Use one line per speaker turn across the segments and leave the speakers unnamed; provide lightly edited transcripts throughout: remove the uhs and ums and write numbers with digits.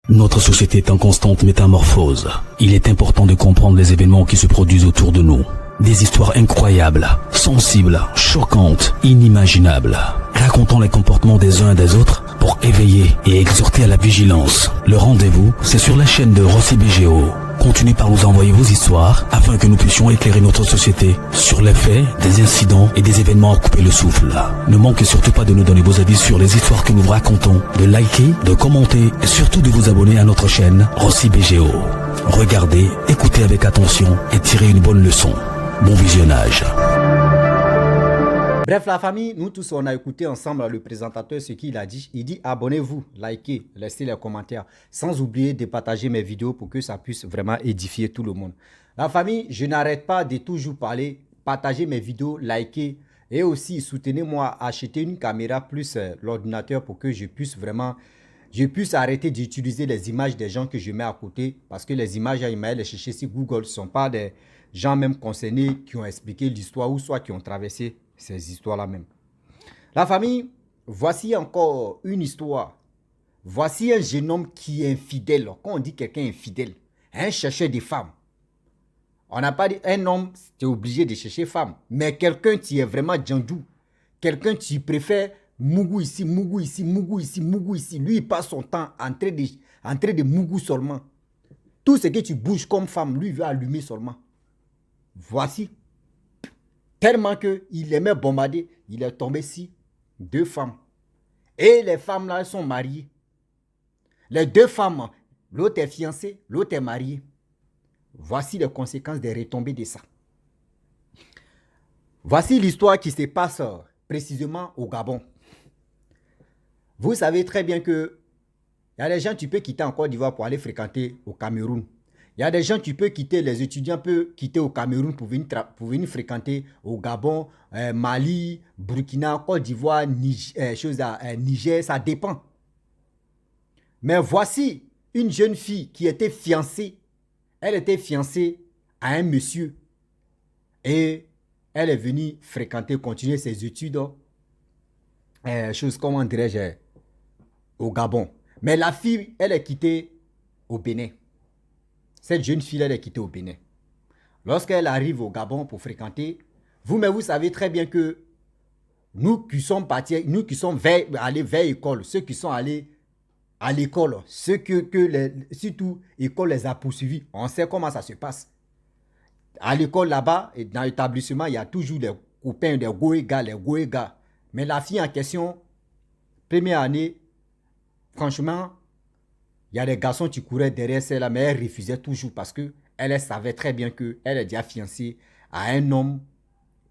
Notre société est en constante métamorphose. Il est important de comprendre les événements qui se produisent autour de nous. Des histoires incroyables, sensibles, choquantes, inimaginables. Racontons les comportements des uns et des autres pour éveiller et exhorter à la vigilance. Le rendez-vous, c'est sur la chaîne de Rossi BGO. Continuez par nous envoyer vos histoires afin que nous puissions éclairer notre société sur les faits, des incidents et des événements à couper le souffle. Ne manquez surtout pas de nous donner vos avis sur les histoires que nous vous racontons, de liker, de commenter et surtout de vous abonner à notre chaîne Rossi BGO. Regardez, écoutez avec attention et tirez une bonne leçon. Bon visionnage.
Bref, la famille, nous tous, on a écouté ensemble le présentateur ce qu'il a dit. Il dit abonnez-vous, likez, laissez les commentaires, sans oublier de partager mes vidéos pour que ça puisse vraiment édifier tout le monde. La famille, je n'arrête pas de toujours parler, partager mes vidéos, liker et aussi soutenez-moi à acheter une caméra plus l'ordinateur pour que je puisse vraiment, arrêter d'utiliser les images des gens que je mets à côté parce que les images, il m'a les chercher sur Google, ne sont pas des gens même concernés qui ont expliqué l'histoire ou soit qui ont traversé ces histoires-là même. La famille, voici encore une histoire. Voici un jeune homme qui est infidèle. Quand on dit quelqu'un est infidèle, un chercheur de femmes. On n'a pas dit un homme, tu es obligé de chercher femme. Mais quelqu'un qui est vraiment djandou. Quelqu'un qui préfère mougou ici, mougou ici, mougou ici, mougou ici. Lui, il passe son temps en train de mougou seulement. Tout ce que tu bouges comme femme, lui, il veut allumer seulement. Voici. Tellement qu'il aimait bombarder, il est tombé sur 2 femmes. Et les femmes là, elles sont mariées. Les 2 femmes, l'autre est fiancée, l'autre est mariée. Voici les conséquences des retombées de ça. Voici l'histoire qui se passe précisément au Gabon. Vous savez très bien que il y a des gens qui peuvent quitter en Côte d'Ivoire pour aller fréquenter au Cameroun. Il y a des gens qui peuvent quitter, les étudiants peuvent quitter au Cameroun pour venir fréquenter au Gabon, Mali, Burkina, Côte d'Ivoire, Niger, ça dépend. Mais voici une jeune fille qui était fiancée. Elle était fiancée à un monsieur. Et elle est venue fréquenter, continuer ses études, comment dirais-je, au Gabon. Mais la fille, elle est quittée au Bénin. Cette jeune fille, elle est quittée au Bénin. Lorsqu'elle arrive au Gabon pour fréquenter, vous savez très bien que nous qui sommes partis, nous qui sommes allés vers l'école, ceux qui sont allés à l'école, ceux surtout l'école les a poursuivis, on sait comment ça se passe. À l'école là-bas, dans l'établissement, il y a toujours des copains, des goégas. Mais la fille en question, première année, franchement, il y a des garçons qui couraient derrière celle-là, mais elle refusait toujours parce qu'elle savait très bien qu'elle est déjà fiancée à un homme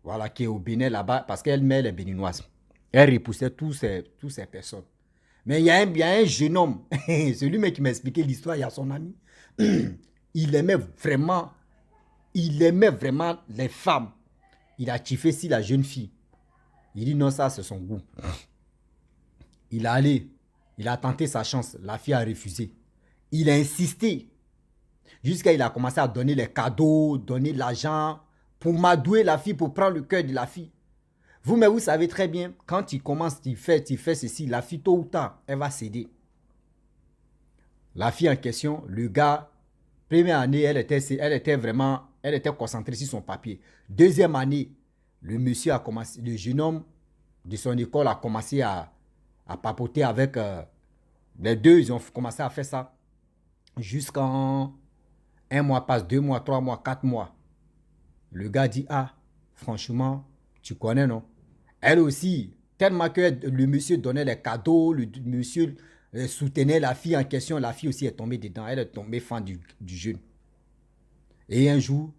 voilà, qui est au Bénin là-bas parce qu'elle met les béninoises. Elle repoussait toutes ces personnes. Mais il y a un jeune homme, celui qui m'a expliqué l'histoire, il y a son ami. Il aimait vraiment les femmes. Il a kiffé si la jeune fille. Il dit non, ça c'est son goût. Il a tenté sa chance. La fille a refusé. Il a insisté. Jusqu'à il a commencé à donner les cadeaux, donner l'argent pour m'adouer la fille, pour prendre le cœur de la fille. Vous savez très bien, quand il commence, il fait ceci, la fille, tôt ou tard, elle va céder. La fille en question, le gars, première année, elle était concentrée sur son papier. Deuxième année, le jeune homme de son école a commencé à papoter avec les deux, ils ont commencé à faire ça jusqu'en 1 mois passe, 2 mois, 3 mois, 4 mois. Le gars dit, ah, franchement, tu connais, non? Elle aussi, tellement que le monsieur donnait les cadeaux, le monsieur soutenait la fille en question, la fille aussi est tombée dedans, elle est tombée fan du jeune. Et un jour,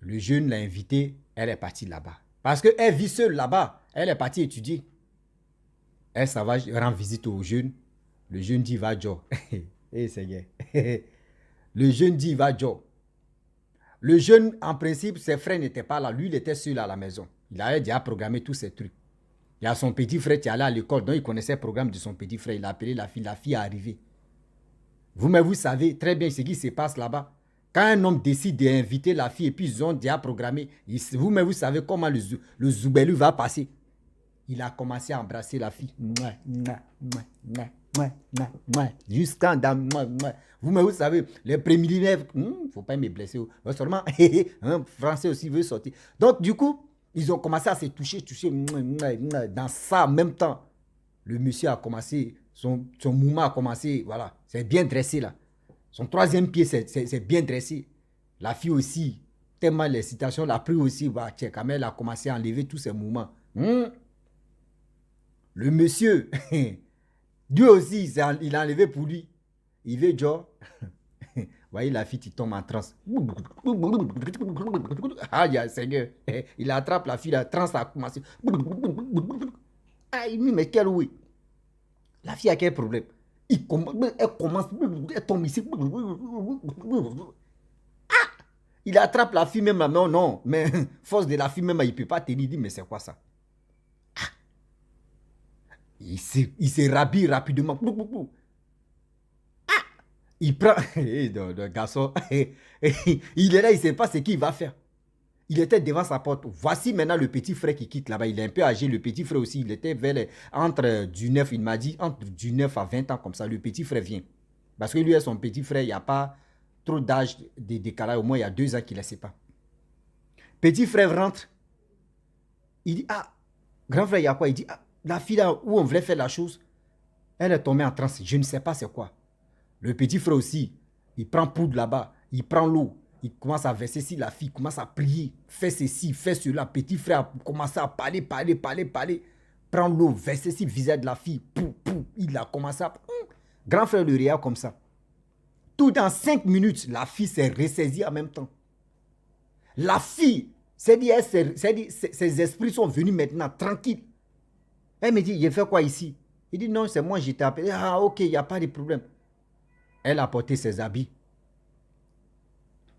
le jeune l'a invité, elle est partie là-bas. Parce qu'elle vit seule là-bas, elle est partie étudier. Elle, ça va rendre visite au jeune. Le jeune dit, va, Joe. Eh, Seigneur. Le jeune dit, va, Joe. Le jeune, en principe, ses frères n'étaient pas là. Lui, il était seul à la maison. Il avait déjà programmé tous ces trucs. Il y a son petit frère qui allait à l'école, donc il connaissait le programme de son petit frère. Il a appelé la fille est arrivée. Vous savez très bien ce qui se passe là-bas. Quand un homme décide d'inviter la fille et puis ils ont déjà programmé, vous savez comment le zoubelu va passer. Il a commencé à embrasser la fille. Jusqu'en dame. Vous savez, les préliminaires, faut pas me blesser. Seulement, un Français aussi veut sortir. Donc, du coup, ils ont commencé à se toucher. Dans ça, en même temps, le monsieur a commencé, son mouvement a commencé, voilà, c'est bien dressé là. Son troisième pied, c'est bien dressé. La fille aussi, tellement l'excitation l'a pris aussi, quand elle a commencé à enlever tous ses mouvements. Le monsieur, Dieu aussi, il a enlevé pour lui. Il veut genre, vous voyez la fille qui tombe en transe. Ah, Seigneur, il attrape la fille, la transe a commencé. Ah, il dit, mais quel oui. La fille a quel problème? Elle commence, elle tombe ici. Ah! Il attrape la fille même là, non, mais force de la fille même, il ne peut pas tenir. Il dit, mais c'est quoi ça? Ah! Il se rhabille rapidement. Ah! Il prend, le garçon, il est là, il ne sait pas ce qu'il va faire. Il était devant sa porte. Voici maintenant le petit frère qui quitte là-bas. Il est un peu âgé. Le petit frère aussi, il était entre du 9, il m'a dit, entre du 9 à 20 ans comme ça. Le petit frère vient. Parce que lui et son petit frère, il n'y a pas trop d'âge de décalage. Au moins, il y a 2 ans qu'il ne le sait pas. Petit frère rentre. Il dit, ah, grand frère, il y a quoi? Il dit, ah, la fille là où on voulait faire la chose, elle est tombée en transe. Je ne sais pas c'est quoi. Le petit frère aussi, il prend poudre là-bas. Il prend l'eau. Il commence à verser si la fille commence à prier, fait ceci, fait cela. Petit frère a commencé à parler. Prend l'eau, verser si le visage de la fille. Il a commencé à... Grand frère le regarde comme ça. Tout dans 5 minutes, la fille s'est ressaisie en même temps. La fille, ses esprits sont venus maintenant, tranquilles. Elle me dit, il fait quoi ici? Il dit, non, c'est moi, je t'ai appelé. Ah, ok, il n'y a pas de problème. Elle a porté ses habits.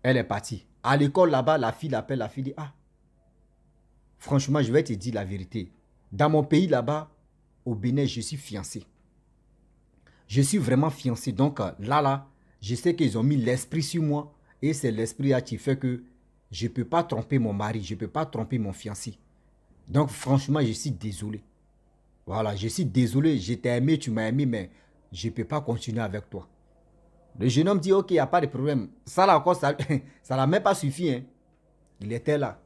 Elle est partie. À l'école là-bas, la fille l'appelle, la fille dit, ah, franchement, je vais te dire la vérité. Dans mon pays là-bas, au Bénin, je suis fiancé. Je suis vraiment fiancé. Donc là, je sais qu'ils ont mis l'esprit sur moi. Et c'est l'esprit là qui fait que je ne peux pas tromper mon mari. Je ne peux pas tromper mon fiancé. Donc franchement, je suis désolé. Voilà, je suis désolé. Je t'ai aimé, tu m'as aimé, mais je ne peux pas continuer avec toi. Le jeune homme dit, ok, il n'y a pas de problème. Ça là encore, ça n'a même pas suffi. Hein. Il était là.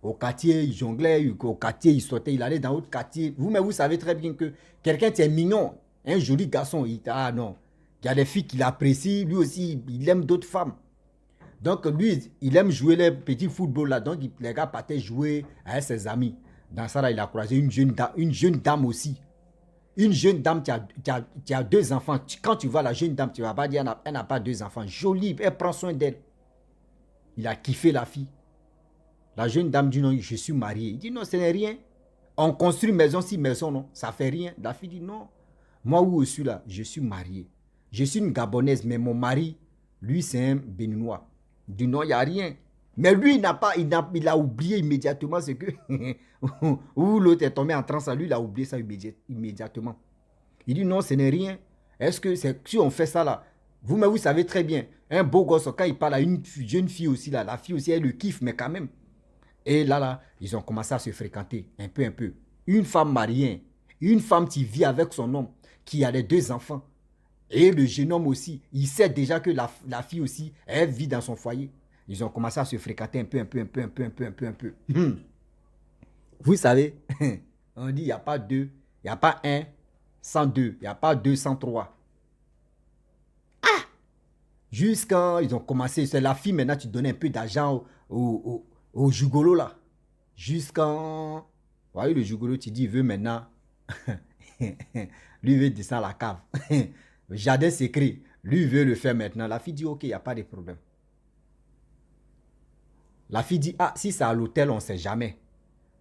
Au quartier, il jonglait. Au quartier, il sautait. Il allait dans l'autre quartier. Vous savez très bien que quelqu'un qui est mignon, un joli garçon, ah non. Il y a des filles qu'il apprécie. Lui aussi, il aime d'autres femmes. Donc lui, il aime jouer les petits football là. Donc les gars partaient jouer avec ses amis. Dans ça là, il a croisé une jeune dame aussi. Une jeune dame qui a 2 enfants. Quand tu vois la jeune dame, tu ne vas pas dire elle n'a pas 2 enfants. Jolie, elle prend soin d'elle. Il a kiffé la fille. La jeune dame dit non, je suis marié. Il dit non, ce n'est rien. On construit maison si maison, non, ça fait rien. La fille dit non. Moi où je suis là, je suis marié. Je suis une Gabonaise, mais mon mari, lui, c'est un Béninois. Il dit non, il n'y a rien. Mais lui, il a oublié immédiatement ce que... Ou l'autre est tombé en transe, lui, il a oublié ça immédiatement. Il dit non, ce n'est rien. Est-ce que si on fait ça là, vous savez très bien, un beau gosse, quand il parle à une jeune fille aussi, là, la fille aussi, elle le kiffe, mais quand même. Et là, ils ont commencé à se fréquenter, un peu. Une femme mariée, une femme qui vit avec son homme, qui a les 2 enfants. Et le jeune homme aussi, il sait déjà que la fille aussi, elle vit dans son foyer. Ils ont commencé à se fréquenter un peu. Vous savez, on dit il n'y a pas 2, il n'y a pas 1 sans 2, il n'y a pas 2 sans 3. Ah! Jusqu'à ils ont commencé, c'est la fille maintenant, tu donnes un peu d'argent au jugolo là. Jusqu'à, vous voyez le jugolo, tu dis, il veut maintenant, lui veut descendre à la cave. Jardin secret, lui veut le faire maintenant. La fille dit, ok, il n'y a pas de problème. La fille dit, ah, si c'est à l'hôtel, on ne sait jamais.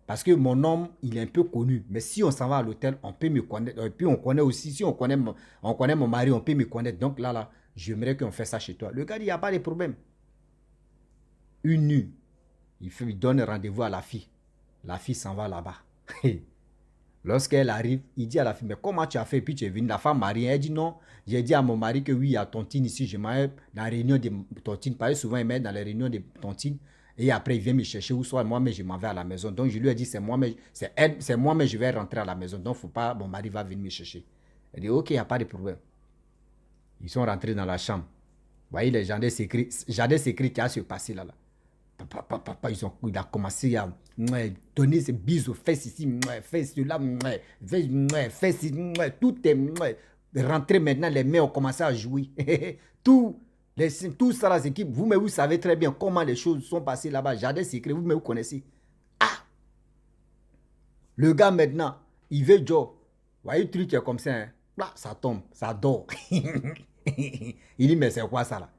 Parce que mon homme, il est un peu connu. Mais si on s'en va à l'hôtel, on peut me connaître. Et puis on connaît aussi, si on connaît mon mari, on peut me connaître. Donc là, j'aimerais qu'on fasse ça chez toi. Le gars dit, il n'y a pas de problème. Une nuit, il donne rendez-vous à la fille. La fille s'en va là-bas. Lorsqu'elle arrive, il dit à la fille, mais comment tu as fait? Puis tu es venue, la femme mariée. Elle dit non, j'ai dit à mon mari que oui, il y a tontine ici. Je m'aille dans la réunion de tontine. Parce que souvent, il m'aide dans les réunions de tontine. Et après, il vient me chercher, ou soit moi, mais je m'en vais à la maison. Donc, je lui ai dit, c'est moi, mais je vais rentrer à la maison. Donc, faut pas, mon mari va venir me chercher. Elle dit, ok, il n'y a pas de problème. Ils sont rentrés dans la chambre. Vous voyez les jardins secrets qui a se passé là. Papa, il a commencé à donner ses bises aux fesses ici, fesses là, fesses ici, tout est rentré maintenant, les mains ont commencé à jouer. tout ça, là, équipes, vous-même, vous savez très bien comment les choses sont passées là-bas. Jardin secret, vous-même, vous connaissez. Ah! Le gars maintenant, il veut Joe. Vous voyez le truc est comme ça, hein? Là, ça tombe, ça dort. Il dit, mais c'est quoi ça là?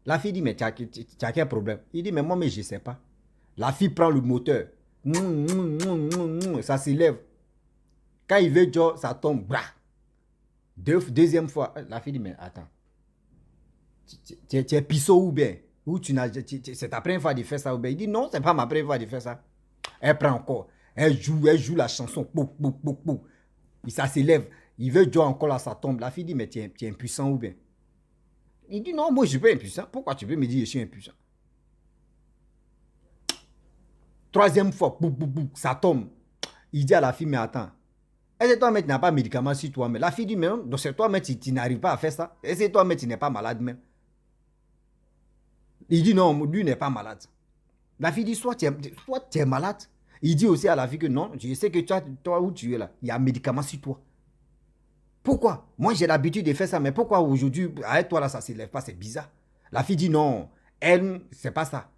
La fille dit, mais tu as quel problème? Il dit, mais moi, mais je ne sais pas. La fille prend le moteur. Ça s'élève. Quand il veut Joe, ça tombe. Bra. Deuxième fois, la fille dit, mais attends. Tu es pissot ou bien? Ou c'est ta première fois de faire ça ou bien? Il dit, non, c'est pas ma première fois de faire ça. Elle prend encore. Elle joue la chanson. Ça s'élève. Il veut Joe encore là, ça tombe. La fille dit, mais tu es impuissant ou bien? Il dit, non, moi je suis pas impuissant. Pourquoi tu veux me dire que je suis impuissant? Troisième fois, ça tombe. Il dit à la fille, mais attends. Est-ce que toi, tu n'as pas de médicament sur toi? Mais la fille dit, mais non, donc c'est toi, mais tu n'arrives pas à faire ça. Est-ce que toi, mais tu n'es pas malade même? Il dit, non, lui n'est pas malade. La fille dit, soit tu es malade. Il dit aussi à la fille que non, je sais que toi où tu es là, il y a un médicament sur toi. Pourquoi? Moi, j'ai l'habitude de faire ça, mais pourquoi aujourd'hui, avec toi là, ça ne s'élève pas? C'est bizarre. La fille dit non, elle, c'est pas ça.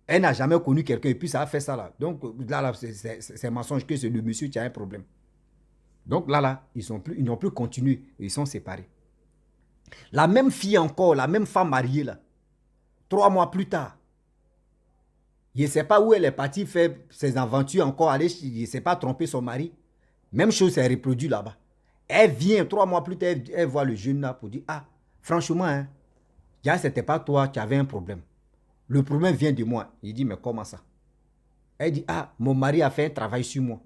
Elle n'a jamais connu quelqu'un et puis ça a fait ça là. Donc là c'est mensonge que c'est le monsieur qui a un problème. Donc là, ils n'ont plus continué. Ils sont séparés. La même fille encore, la même femme mariée là, 3 mois plus tard, je ne sais pas où elle est partie faire ses aventures encore, aller, je ne sais pas tromper son mari. Même chose s'est reproduit là-bas. Elle vient 3 mois plus tard, elle voit le jeune là pour dire, ah, franchement, hein, c'était pas toi qui avais un problème. Le problème vient de moi. Il dit, mais comment ça? Elle dit, ah, mon mari a fait un travail sur moi.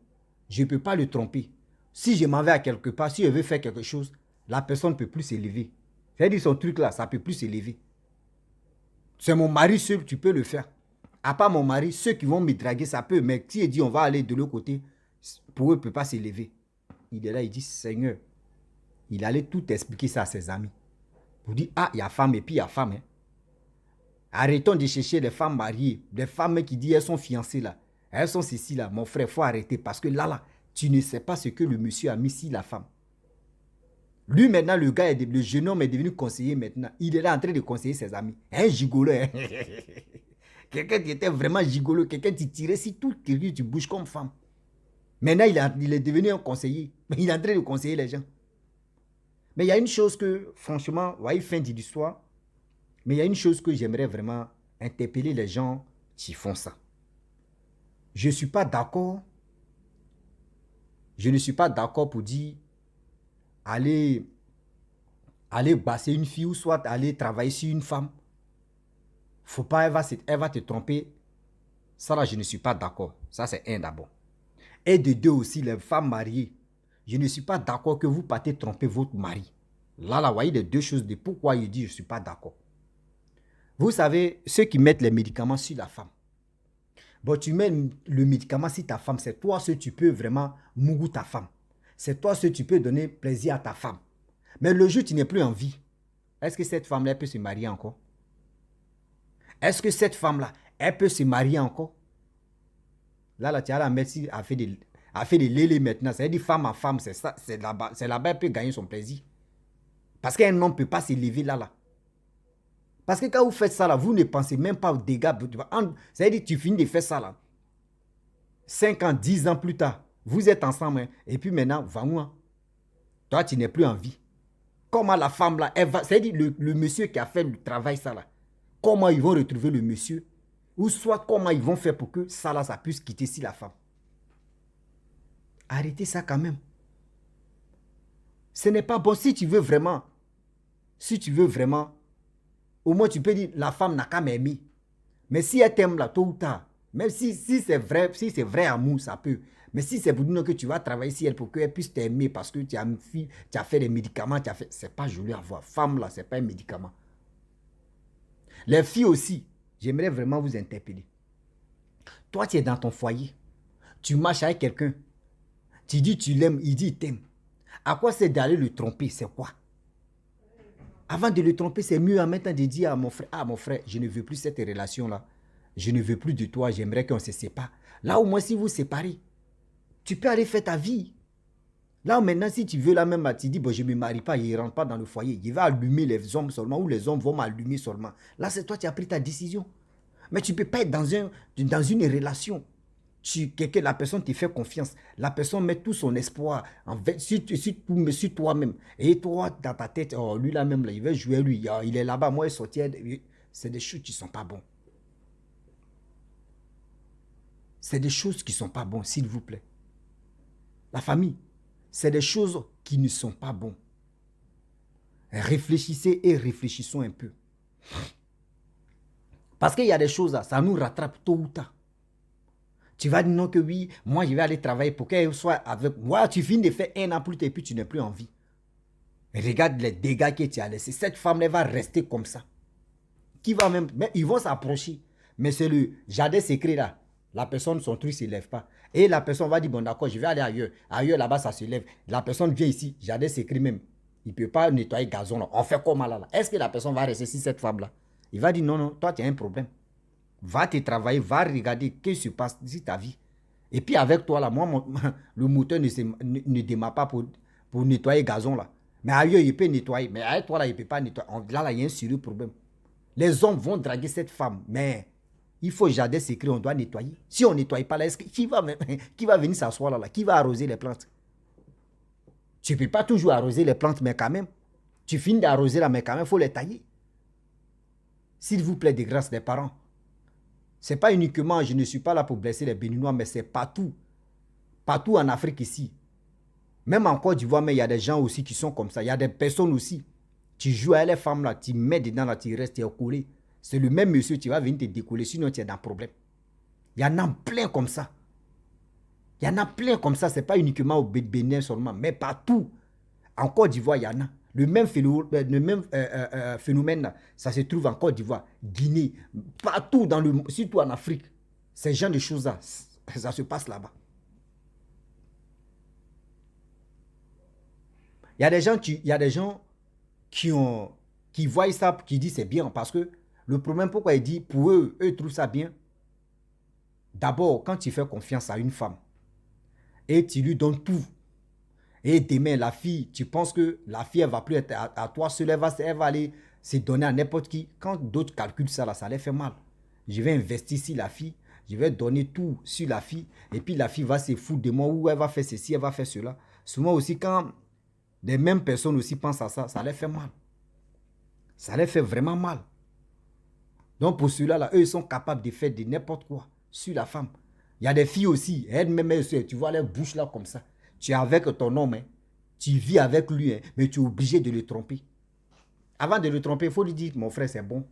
Je ne peux pas le tromper. Si je m'en vais à quelque part, si je veux faire quelque chose, la personne ne peut plus s'élever. C'est-à-dire son truc là, ça ne peut plus s'élever. C'est mon mari seul, tu peux le faire. À part mon mari, ceux qui vont me draguer, ça peut. Mais si il dit, on va aller de l'autre côté, pour eux, il ne peut pas s'élever. Il est là, il dit, Seigneur, il allait tout expliquer ça à ses amis. Pour dire, ah, il y a femme et puis il y a femme. Hein. Arrêtons de chercher les femmes mariées, les femmes qui disent, elles sont fiancées là. Elles sont ceci là. Mon frère, il faut arrêter parce que là, tu ne sais pas ce que le monsieur a mis sur la femme. Lui, maintenant, le jeune homme est devenu conseiller maintenant. Il est là en train de conseiller ses amis. Un gigolo. Hein? Quelqu'un qui était vraiment gigolo, quelqu'un qui tirait sur tout, quelqu'un qui bouge comme femme. Maintenant, il est devenu un conseiller. Il est en train de conseiller les gens. Mais il y a une chose que, franchement, vous voyez, fin de l'histoire, mais il y a une chose que j'aimerais vraiment interpeller les gens qui font ça. Je ne suis pas d'accord. Je ne suis pas d'accord pour dire aller basser une fille ou soit aller travailler sur une femme. Faut pas, elle va te tromper. Ça là, je ne suis pas d'accord. Ça, c'est un d'abord. Et de deux aussi, les femmes mariées. Je ne suis pas d'accord que vous partez tromper votre mari. Là, vous voyez les deux choses de pourquoi il dit je ne suis pas d'accord. Vous savez, ceux qui mettent les médicaments sur la femme. Bon, tu mets le médicament sur ta femme, c'est toi ce que tu peux vraiment mourir ta femme. C'est toi ce que tu peux donner plaisir à ta femme. Mais le jour où tu n'es plus en vie, est-ce que cette femme-là peut se marier encore? Est-ce que cette femme-là, elle peut se marier encore? Là, tu as la médecine a fait des lélés maintenant. C'est-à-dire femme à femme, c'est ça, c'est là-bas elle peut gagner son plaisir. Parce qu'un homme ne peut pas s'élever là. Parce que quand vous faites ça là, vous ne pensez même pas aux dégâts. C'est-à-dire tu finis de faire ça là. 5 ans, 10 ans plus tard, vous êtes ensemble. Hein, et puis maintenant, va-moi. Toi, tu n'es plus en vie. Comment la femme là, elle va. C'est-à-dire le monsieur qui a fait le travail ça là. Comment ils vont retrouver le monsieur? Ou soit comment ils vont faire pour que ça là, ça puisse quitter si la femme. Arrêtez ça quand même. Ce n'est pas bon si tu veux vraiment. Si tu veux vraiment. Au moins, tu peux dire, la femme n'a qu'à m'aimer. Mais si elle t'aime là, tôt ou tard, même si c'est vrai amour, ça peut. Mais si c'est pour dire que tu vas travailler sur elle pour qu'elle puisse t'aimer parce que tu as une fille, tu as fait des médicaments, c'est pas joli à voir. Femme là, c'est pas un médicament. Les filles aussi, j'aimerais vraiment vous interpeller. Toi, tu es dans ton foyer. Tu marches avec quelqu'un. Tu dis tu l'aimes, il dit il t'aime. À quoi c'est d'aller le tromper? C'est quoi? Avant de le tromper, c'est mieux en maintenant de dire à mon frère, ah mon frère, je ne veux plus cette relation-là. Je ne veux plus de toi, j'aimerais qu'on se sépare. Là au moins si vous séparez, tu peux aller faire ta vie. Là maintenant si tu veux là même, tu dis, bon je ne me marie pas, il ne rentre pas dans le foyer. Il va allumer les hommes seulement ou les hommes vont m'allumer seulement. Là c'est toi qui as pris ta décision. Mais tu ne peux pas être dans une relation. La personne te fait confiance. La personne met tout son espoir sur toi-même. Et toi, dans ta tête, oh, lui là-même, là, il veut jouer lui. Oh, il est là-bas, moi, il sortit. C'est des choses qui ne sont pas bonnes. C'est des choses qui ne sont pas bonnes, s'il vous plaît. La famille, c'est des choses qui ne sont pas bonnes. Réfléchissez et réfléchissons un peu. Parce qu'il y a des choses, ça nous rattrape tôt ou tard. Tu vas dire non que oui, moi je vais aller travailler pour qu'elle soit avec moi. Tu finis de faire 1 an plus tard et puis tu n'es plus en vie. Regarde les dégâts que tu as laissés. Cette femme, elle va rester comme ça. Qui va même, mais ils vont s'approcher. Mais c'est le jardin secret là. La personne, son truc ne se lève pas. Et la personne va dire, bon d'accord, je vais aller ailleurs. Ailleurs là-bas, ça se lève. La personne vient ici, jardin secret même. Il ne peut pas nettoyer le gazon là. On fait comment là? Est-ce que la personne va rester sur cette femme là? Il va dire, non, non, toi tu as un problème. Va te travailler, va regarder ce qui se passe dans ta vie. Et puis avec toi, là, moi, le moteur ne démarre pas pour nettoyer le gazon. Là. Mais ailleurs, il peut nettoyer. Mais avec toi, là, il ne peut pas nettoyer. Là, il y a un sérieux problème. Les hommes vont draguer cette femme. Mais il faut jardin secret, on doit nettoyer. Si on ne nettoie pas, là, qui va venir s'asseoir là, là? Qui va arroser les plantes? Tu ne peux pas toujours arroser les plantes, mais quand même. Tu finis d'arroser là, mais quand même, il faut les tailler. S'il vous plaît, de grâce des parents. Ce n'est pas uniquement, je ne suis pas là pour blesser les Béninois, mais c'est partout. Partout en Afrique ici. Même en Côte d'Ivoire, mais il y a des gens aussi qui sont comme ça. Il y a des personnes aussi. Tu joues à les femmes là, tu mets dedans là, tu restes, tu es collé. C'est le même monsieur, tu vas venir te décoller, sinon tu es dans un problème. Il y en a plein comme ça. Il y en a plein comme ça. Ce n'est pas uniquement au Bénin seulement, mais partout. En Côte d'Ivoire, il y en a. Le même phénomène, ça se trouve en Côte d'Ivoire, Guinée, partout, surtout en Afrique. Ces genres de choses-là, ça se passe là-bas. Il y a des gens qui voient ça, qui disent c'est bien. Parce que le problème, pourquoi il dit, pour eux, eux trouvent ça bien. D'abord, quand tu fais confiance à une femme et tu lui donnes tout, et demain, la fille, tu penses que la fille, elle ne va plus être à toi seule, elle va aller se donner à n'importe qui. Quand d'autres calculent ça, là, ça les fait mal. Je vais investir sur la fille, je vais donner tout sur la fille, et puis la fille va se foutre de moi, ou elle va faire ceci, elle va faire cela. Souvent aussi, quand les mêmes personnes aussi pensent à ça, ça les fait mal. Ça les fait vraiment mal. Donc pour cela, là, eux, ils sont capables de faire de n'importe quoi sur la femme. Il y a des filles aussi, elles-mêmes, tu vois, leur bouche là comme ça. Tu es avec ton homme, hein. Tu vis avec lui, hein, mais tu es obligé de le tromper. Avant de le tromper, il faut lui dire, mon frère, c'est bon.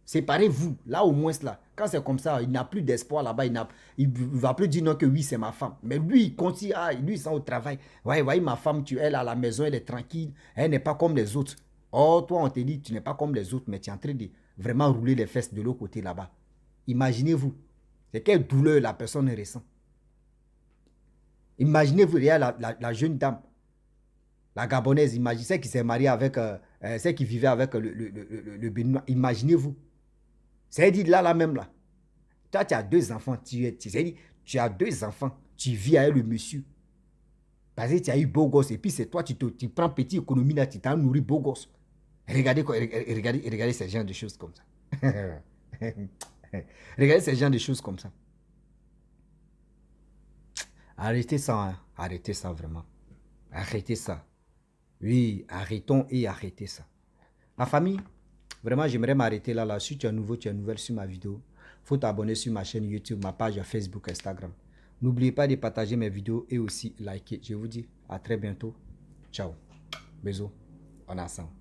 Séparez-vous, là au moins là. Quand c'est comme ça, il n'a plus d'espoir là-bas, il ne va plus dire non que oui, c'est ma femme. Mais lui, il continue, lui, il sent au travail. Ouais, ma femme, tu es là à la maison, elle est tranquille, elle n'est pas comme les autres. Oh, toi, on te dit, tu n'es pas comme les autres, mais tu es en train de vraiment rouler les fesses de l'autre côté là-bas. Imaginez-vous, c'est quelle douleur la personne ressent. Imaginez-vous, la jeune dame, la Gabonaise, imaginez celle qui s'est mariée avec, celle qui vivait avec le Béninois. Imaginez-vous. C'est-à-dire là même là. Toi, tu as 2 enfants. Tu as 2 enfants. Tu vis avec le monsieur. Parce que tu as eu beau gosse. Et puis c'est toi, tu prends petite économie là, tu t'en nourris beau gosse. Regardez ces genres de choses comme ça. Regardez ces genres de choses comme ça. Arrêtez ça, hein. Arrêtez ça vraiment. Arrêtez ça. Oui, arrêtons et arrêtez ça. Ma famille, vraiment, j'aimerais m'arrêter là. Si tu es nouveau, tu es nouvelle sur ma vidéo, il faut t'abonner sur ma chaîne YouTube, ma page Facebook, Instagram. N'oubliez pas de partager mes vidéos et aussi liker. Je vous dis à très bientôt. Ciao. Bisous. On est ensemble.